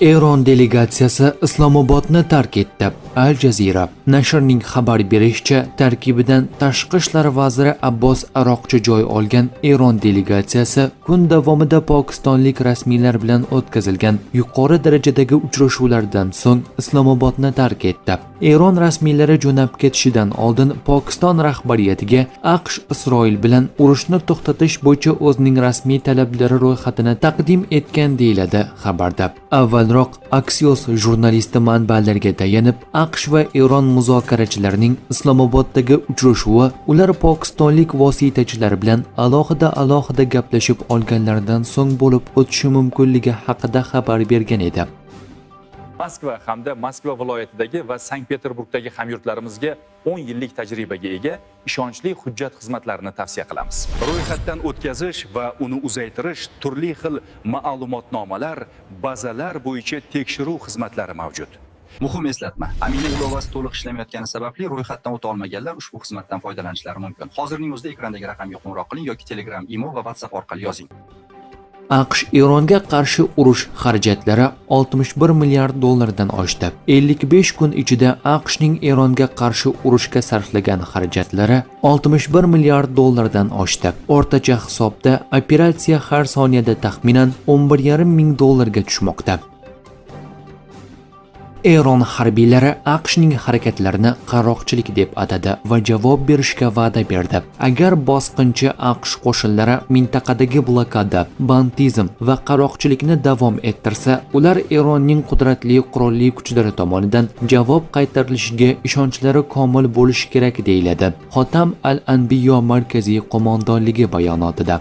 Eron delegatsiyasi Islomobodni tark etdi. Al Jazeera nashrning xabar berishicha, tarkibidan tashqi ishlar vaziri Abbos Aroqchi joy olgan Eron delegatsiyasi kun davomida pokistonlik rasmiylar bilan o'tkazilgan yuqori darajadagi uchrashuvlardan so'ng Islomobodni tark etdi. Eron rasmiylari jo'nab ketishidan oldin Pokiston rahbariyatiga AQSh Isroil bilan urushni to'xtatish bo'yicha o'zining rasmiy talablari ro'yxatini taqdim etgan deyiladi xabarda. Avvalroq Axios jurnalisti manbalarga tayanib, AQSh va Eron muzokarachilarining Islomoboddagi uchrashuvi ular pokistonlik vositachilar bilan alohida gaplashib olganlaridan so'ng bo'lib o'tishi mumkinligi haqida xabar bergan edi. Moskva hamda Moskva viloyatidagi va Sankt-Peterburgdagi hamyurtlarimizga 10 yillik tajribaga ega ishonchli hujjat xizmatlarini tavsiya qilamiz. Ro'yxatdan o'tkazish va uni uzaytirish, turli xil ma'lumotnomalar, bazalar bo'yicha tekshiruv xizmatlari mavjud. Muhim eslatma, Amina ilovasi to'liq ishlamayotgani sababli ro'yxatdan o'ta olmaganlar ushbu xizmatdan foydalanishlari mumkin. Hozirning o'zida ekrandagi raqamga qo'ng'iroq qiling yoki Telegram, Imo va WhatsApp orqali yozing. AQSh Eronga qarshi urush xarajatlari 61 milliard dollardan oshdi. 55 kun ichida AQShning Eronga qarshi urushga sarflagan xarajatlari 61 milliard dollardan oshdi. O'rtacha hisobda operatsiya har soniyada taxminan 11,5 ming dollarga tushmoqda. Eron harbiylari AQShning harakatlarini qaroqchilik deb atadi va javob berishga va'da berdi. Agar bosqinchi AQSh qo'shinlari mintaqadagi blokada, bantizm va qaroqchilikni davom ettirsa, ular Eronning qudratli qurolli kuchlari tomonidan javob qaytarilishiga ishonchlari komil bo'lishi kerak deyiladi. Xotam al-Anbiyo markaziy qo'mondonligi bayonotida.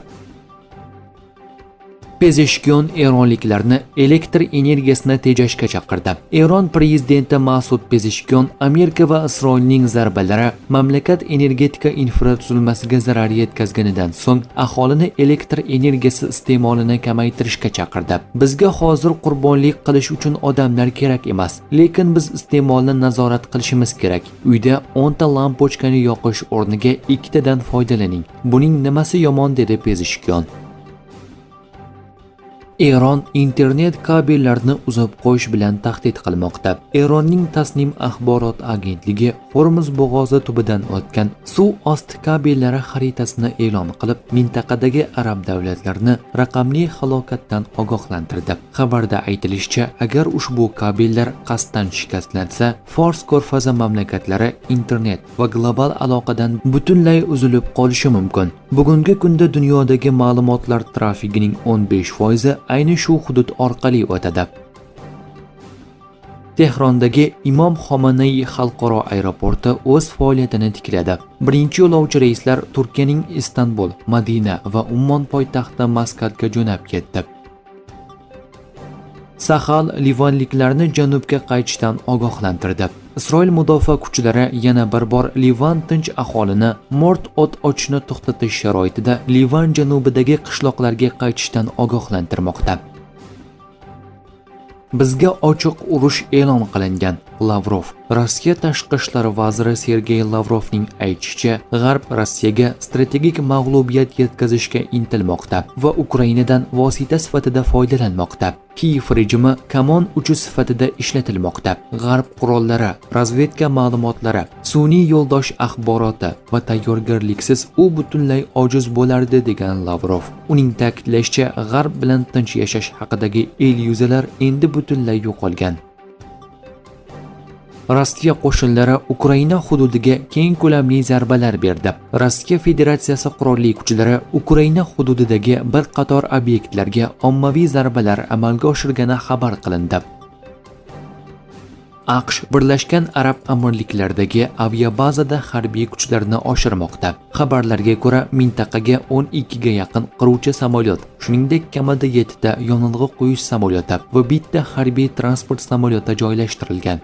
Pezeshkian eronliklarni elektr energiyasini tejashga chaqirdi. Eron prezidenti Masud Pezeshkian Amerika va Isroilning zarbalari mamlakat energetika infratuzilmasiga zarar yetkazganidan so'ng aholini elektr energiyasi iste'molini kamaytirishga chaqirdi. Bizga hozir qurbonlik qilish uchun odamlar kerak emas, lekin biz iste'molni nazorat qilishimiz kerak. Uyda 10 ta lampochkani yoqish o'rniga 2 tadan foydalaning. Buning nimasi yomon, dedi Pezeshkian. Eron internet kabellarini uzib qo'yish bilan tahdid qilmoqda. Eronning Tasnim axborot agentligi Hormuz bo'g'ozi tubidan o'tgan suv osti kabellari xaritasini e'lon qilib, mintaqadagi arab davlatlarini raqamli halokatdan ogohlantirdi. Xabarda aytilishicha, agar ushbu kabellar qasddan shikastlansa, Fors ko'rfazi mamlakatlari internet va global aloqadan butunlay uzilib qolishi mumkin. Bugungi kunda dunyodagi ma'lumotlar trafigining 15% ayni shu hudud orqali o'tadi. Tehrondagi Imom Xomenei xalqaro aeroporti o'z faoliyatini tikladi. Birinchi yo'lovchi reyslar Turkiyaning Istanbul, Madina va Ummon poytaxti Maskatga jo'nab ketdi. Sahal livanliklarni janubga qaytishdan ogohlantirdi. Isroil mudofaa kuchlari yana bir bor Livan tinch aholini mort o't ochishni to'xtatish sharoitida Livan janubidagi qishloqlarga qaytishdan ogohlantirmoqda. Bizga ochiq urush e'lon qilingan. Lavrov. Rossiya tashqi ishlar vaziri Sergey Lavrovning aytishicha, G'arb Rossiyaga strategik mag'lubiyat yetkazishga intilmoqda va Ukrainadan vosita sifatida foydalanmoqda. Kiyev rejimi kamon uchi sifatida ishlatilmoqda. G'arb qurollari, razvedka ma'lumotlari, sun'iy yo'ldosh axboroti va tayyorgarliksiz u butunlay ojiz bo'lardi, degan Lavrov. Uning ta'kidlashicha, G'arb bilan tinch yashash haqidagi illyuziyalar endi butunlay yo'qolgan. Rossiya qo'shinlari Ukraina hududiga keng ko'lamli zarbalar berdi. Rossiya Federatsiyasi qurolli kuchlari Ukraina hududidagi bir qator obyektlarga ommaviy zarbalar amalga oshirgani xabar qilindi. AQSh Birlashgan Arab Amirliklaridagi aviabazada harbiy kuchlarni oshirmoqda. Xabarlarga ko'ra, mintaqaga 12 ga yaqin qiruvchi samolyot, shuningdek kamida 7 ta yonilg'i qo'yish samolyoti va bitta harbiy transport samolyoti joylashtirilgan.